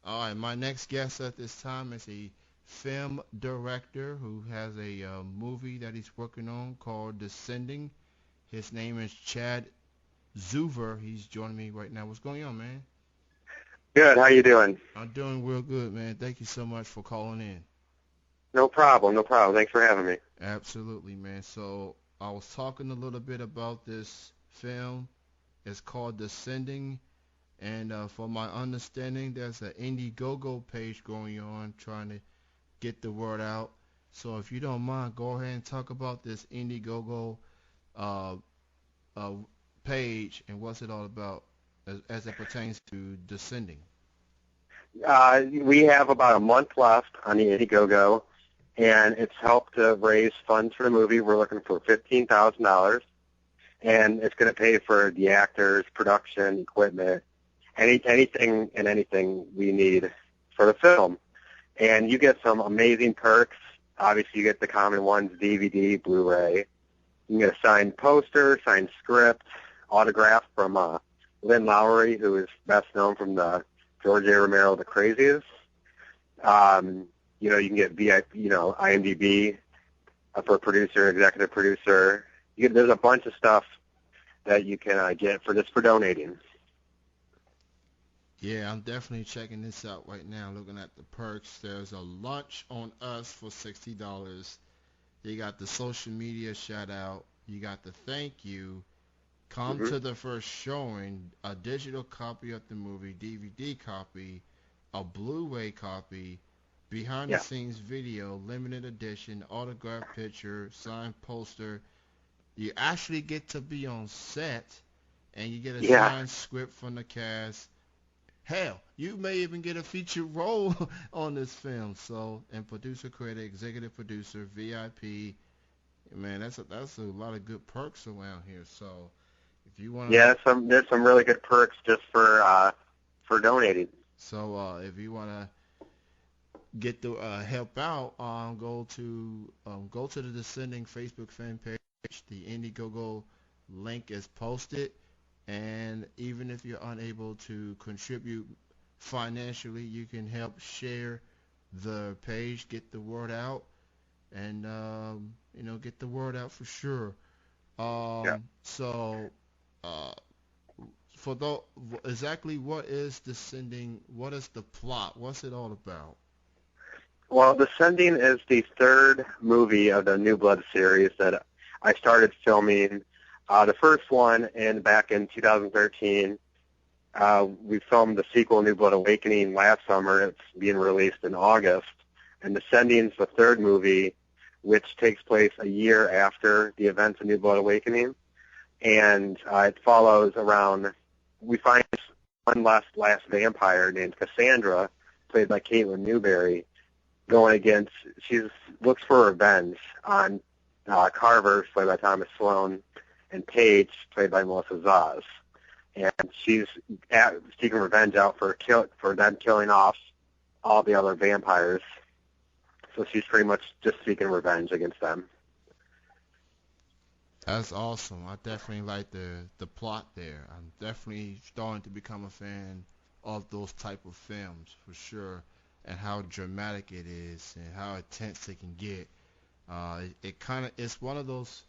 All right, my next guest at this time is a film director who has a movie that he's working on called Descending. His name is Chad Zuver. He's joining me right now. What's going on, man? Good. How you doing? I'm doing real good, man. Thank you so much for calling in. No problem. No problem. Thanks for having me. Absolutely, man. So I was talking a little bit about this film. It's called Descending, and from my understanding, there's an Indiegogo page going on trying to get the word out. So if you don't mind, go ahead and talk about this Indiegogo uh, uh, page and what's it all about as it pertains to Descending. We have about a month left on the Indiegogo, and it's helped to raise funds for the movie. We're looking for $15,000, and it's going to pay for the actors, production, equipment, anything we need for the film. And you get some amazing perks. Obviously, you get the common ones: DVD, Blu-ray. You can get a signed poster, signed script, autograph from Lynn Lowry, who is best known from the George A. Romero, The Craziest. You can get VIP, IMDb for producer, executive producer. There's a bunch of stuff that you can get for donating. Yeah, I'm definitely checking this out right now, looking at the perks. There's a lunch on us for $60. You got the social media shout out. You got the thank you. Come hmm to the first showing. A digital copy of the movie, DVD copy, a Blu-ray copy, behind the Yeah, scenes video, limited edition, autographed picture, signed poster. You actually get to be on set, and you get a yeah, signed script from the cast. Hell, you may even get a featured role on this film. So, and producer credit, executive producer, VIP. Man, that's a lot of good perks around here. So, if you wanna, yeah. There's some really good perks just for donating. if you wanna get the help out, go to the Descending Facebook fan page. The Indiegogo link is posted, and even if you're unable to contribute financially, you can help share the page, get the word out, and get the word out for sure. Yeah. So, uh, for the exactly what is Descending? What is the plot? What's it all about? Well, Descending is the third movie of the New Blood series that I started filming. The first one back in 2013. We filmed the sequel, New Blood Awakening, last summer. It's being released in August. And Descending is the third movie, which takes place a year after the events of New Blood Awakening. And it follows around, we find one last vampire named Cassandra, played by Caitlin Newberry, going against, she looks for revenge on Carver, played by Thomas Sloan, and Paige, played by Melissa Zaz. And she's seeking revenge out for them killing off all the other vampires. So she's pretty much just seeking revenge against them. That's awesome. I definitely like the plot there. I'm definitely starting to become a fan of those type of films for sure, and how dramatic it is and how intense it can get. It kind of it's one of those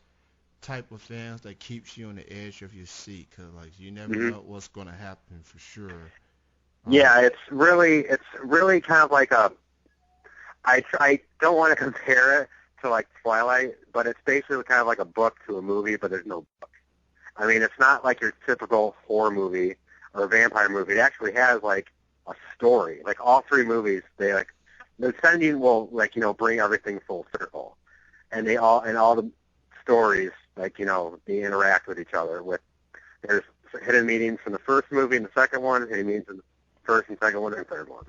type of films that keeps you on the edge of your seat, 'cause like you never hmm know what's gonna happen for sure. Uh, Yeah, it's really kind of like I don't want to compare it to like Twilight, but it's basically kind of like a book to a movie, but there's no book. I mean, it's not like your typical horror movie or vampire movie. It actually has like a story. Like all three movies, they like the Ascending will bring everything full circle, and all the stories they interact with each other. There's hidden meanings from the first movie and the second one, hidden meanings in the first and second one and third one.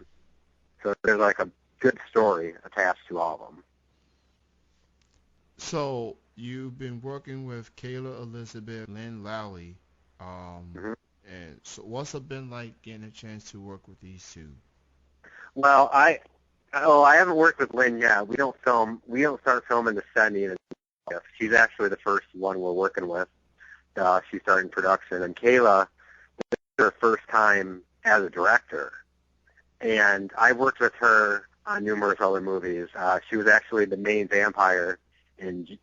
So there's like a good story attached to all of them. so you've been working with Kayla Elizabeth, Lynn Lally, um, hmm and so what's it been like getting a chance to work with these two? Well, I haven't worked with Lynn yet. We don't start filming Ascending. She's actually the first one we're working with. She's starting production, and Kayla, this is her first time as a director. and I worked with her on numerous other movies. She was actually the main vampire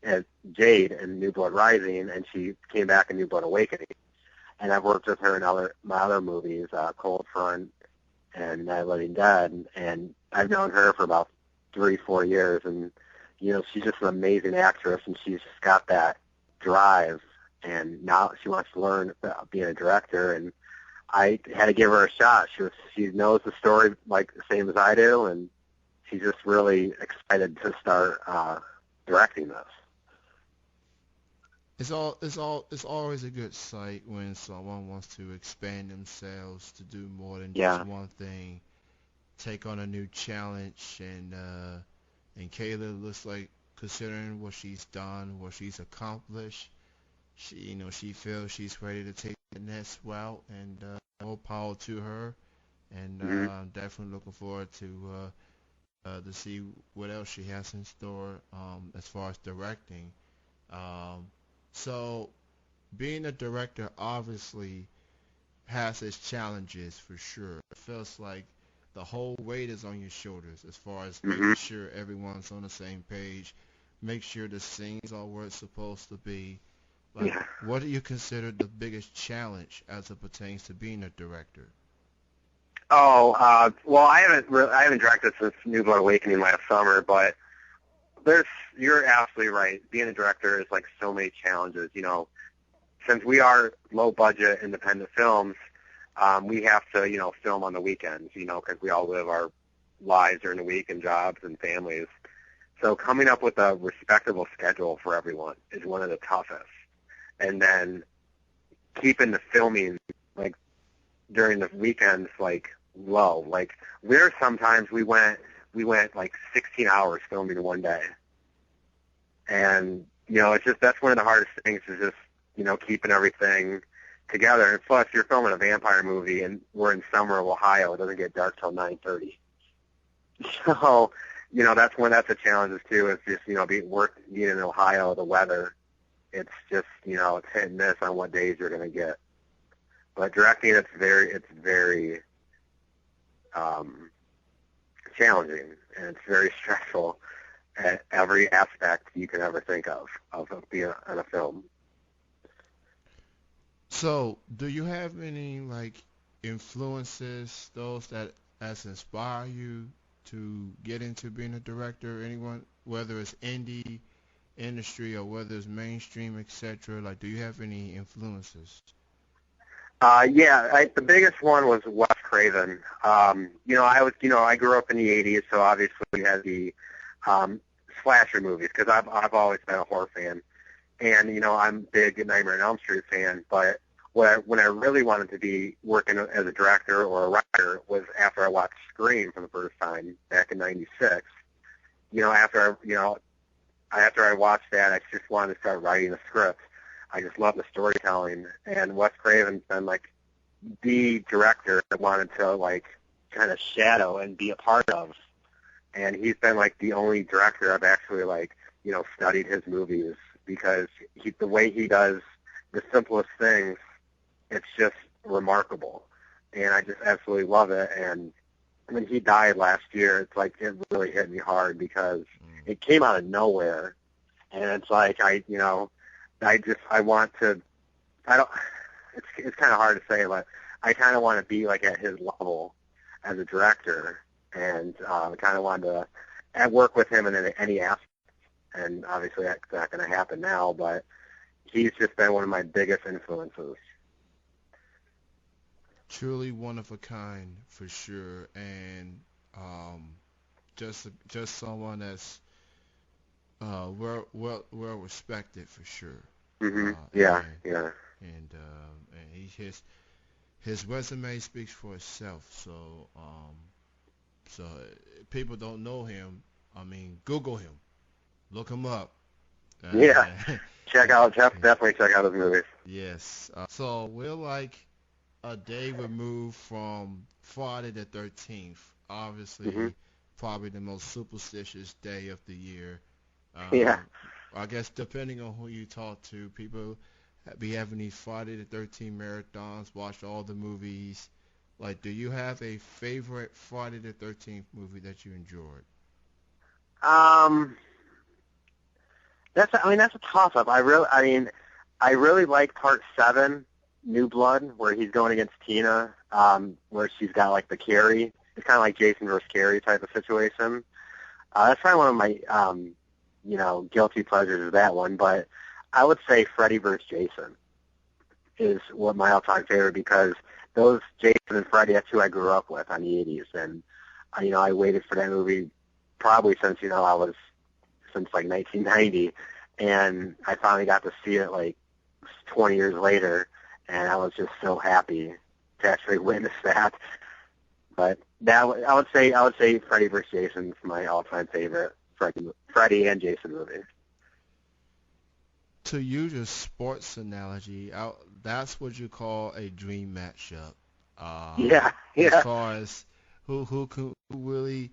as Jade in New Blood Rising, and she came back in New Blood Awakening. And I've worked with her in my other movies, Cold Front and Night of the Living Dead, and I've known her for about 3-4 years, and she's just an amazing actress, and she's just got that drive, and now she wants to learn about being a director, and I had to give her a shot. She knows the story like the same as I do, and she's just really excited to start directing this. It's always a good sight when someone wants to expand themselves to do more than just Yeah. one thing, take on a new challenge, and Kayla looks like, considering what she's done, what she's accomplished, she feels she's ready to take the next route, and more power to her. And Hmm. I'm definitely looking forward to see what else she has in store as far as directing. Um, so being a director obviously has its challenges for sure. It feels like the whole weight is on your shoulders as far as Hmm. making sure everyone's on the same page, make sure the scenes are where it's supposed to be. Like, Yeah. what do you consider the biggest challenge as it pertains to being a director? Oh, well, I haven't directed since New Blood Awakening last summer, but you're absolutely right. Being a director is like so many challenges. Since we are low budget independent films, we have to, film on the weekends, because we all live our lives during the week and jobs and families. So coming up with a respectable schedule for everyone is one of the toughest. And then keeping the filming, like, during the weekends, like, low. Like, sometimes we went like 16 hours filming one day. And, that's one of the hardest things is just, keeping everything together. And plus, you're filming a vampire movie, and we're in summer of Ohio. It doesn't get dark till 9:30. So, that's a challenge too. Is just, being in Ohio, the weather. It's just, it's hit and miss on what days you're going to get. But directing, it's very um, challenging, and it's very stressful at every aspect you can ever think of being on a film. So, do you have any like influences, those that has inspire you to get into being a director? Anyone, whether it's indie industry or whether it's mainstream, etc. Like, do you have any influences? Yeah, the biggest one was Wes Craven. I grew up in the '80s, so obviously we had the um, slasher movies because I've always been a horror fan, and I'm a big Nightmare on Elm Street fan. But when I really wanted to be working as a director or a writer was after I watched Scream for the first time back in '96. After I watched that, I just wanted to start writing a script. I just love the storytelling, and Wes Craven's been like the director I wanted to like kind of shadow and be a part of, and he's been like the only director I've actually like studied his movies because the way he does the simplest things, it's just remarkable, and I just absolutely love it. And when he died last year, it's like it really hit me hard because it came out of nowhere, and it's like I want to. I don't. It's kind of hard to say, but I kind of want to be like at his level as a director, and I kind of wanted to work with him in any aspect. And obviously that's not going to happen now, but he's just been one of my biggest influences. Truly one of a kind for sure, and um, just someone that's well respected for sure. Hmm. Uh, Yeah, and yeah. and his resume speaks for itself. So people don't know him. I mean, Google him, look him up. Yeah. Uh, Definitely check out his movies. yes. So we're like a day removed from Friday the 13th. Hmm. Obviously, probably the most superstitious day of the year. Yeah. Um, I guess depending on who you talk to, people be having these Friday the 13th marathons, watch all the movies, Like, do you have a favorite Friday the 13th movie that you enjoyed? Um, that's a toss up. I really like part 7, New Blood, where he's going against Tina, where she's got like the Carrie. It's kind of like Jason versus Carrie type of situation. That's probably one of my guilty pleasures is that one. But I would say Freddy versus Jason is what my all-time favorite because those Jason and Freddy, that's who I grew up with on the 80s, and I waited for that movie probably since I was since like 1990, and I finally got to see it like 20 years later, and I was just so happy to actually witness that. But I would say Freddy vs. Jason is my all-time favorite Freddy and Jason movie. To use a sports analogy, that's what you call a dream matchup. Yeah, As yeah, far as who really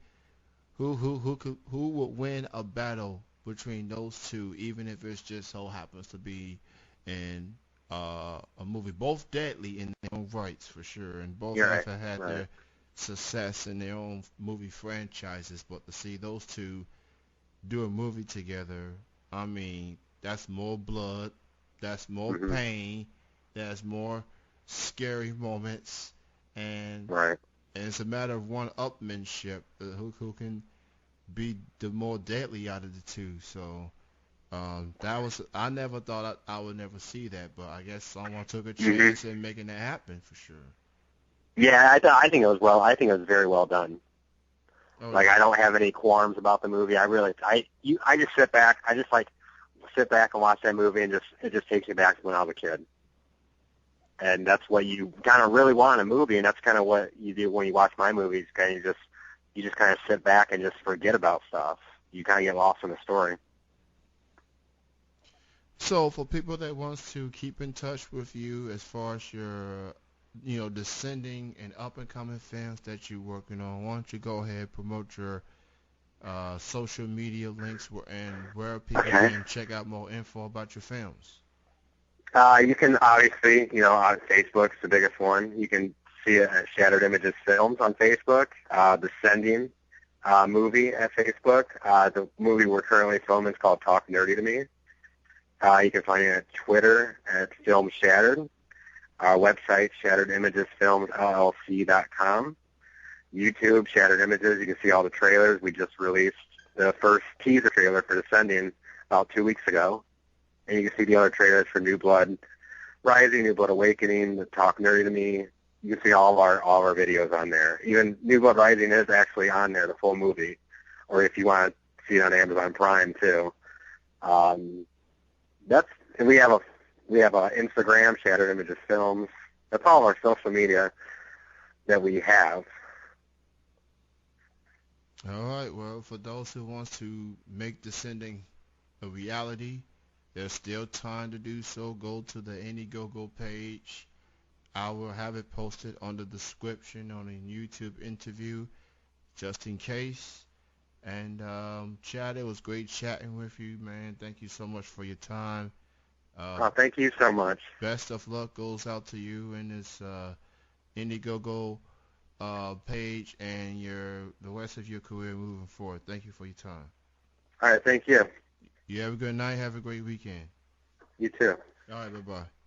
who would win a battle between those two, even if it's just so happens to be in a movie. Both deadly in their own rights for sure, and both you're have right, had right. their success in their own movie franchises. But to see those two do a movie together, I mean, that's more blood, that's more Hmm. pain, that's more scary moments, and, Right. and it's a matter of one-upmanship, who can be the more deadly out of the two. So that was I never thought I would never see that, but I guess someone took a Hmm. chance in making that happen for sure. Yeah, I think it was I think it was very well done. Oh Like yeah. I don't have any qualms about the movie. I just sit back. I just like sit back and watch that movie, and it just takes me back to when I was a kid. And that's what you kind of really want in a movie, and that's kind of what you do when you watch my movies. Kind of you just kind of sit back and just forget about stuff. You kind of get lost in the story. So for people that wants to keep in touch with you as far as your descending and up and coming films that you're working on, why don't you go ahead and promote your social media links and where people Okay. can check out more info about your films. You can obviously, on Facebook's the biggest one. You can see it at Shattered Images Films on Facebook. Descending movie at Facebook. The movie we're currently filming is called Talk Nerdy to Me. You can find it at Twitter at Film Shattered. Our website, ShatteredImagesFilmsLLC.com. YouTube, Shattered Images. You can see all the trailers. We just released the first teaser trailer for Descending about 2 weeks ago. And you can see the other trailers for New Blood Rising, New Blood Awakening, the Talk Nerdy to Me. You can see all of our videos on there. Even New Blood Rising is actually on there, the full movie. Or if you want to see it on Amazon Prime too. Um, and we have a Instagram, Shattered Images Films. That's all our social media that we have. All right. Well, for those who wants to make Descending a reality, there's still time to do so. Go to the Indiegogo page. I will have it posted on the description on a YouTube interview just in case. And Chad, it was great chatting with you, man. Thank you so much for your time. Uh, Thank you so much. best of luck goes out to you and this Indiegogo page and the rest of your career moving forward. Thank you for your time. All right, thank you. You have a good night. Have a great weekend. You too. All right, bye-bye.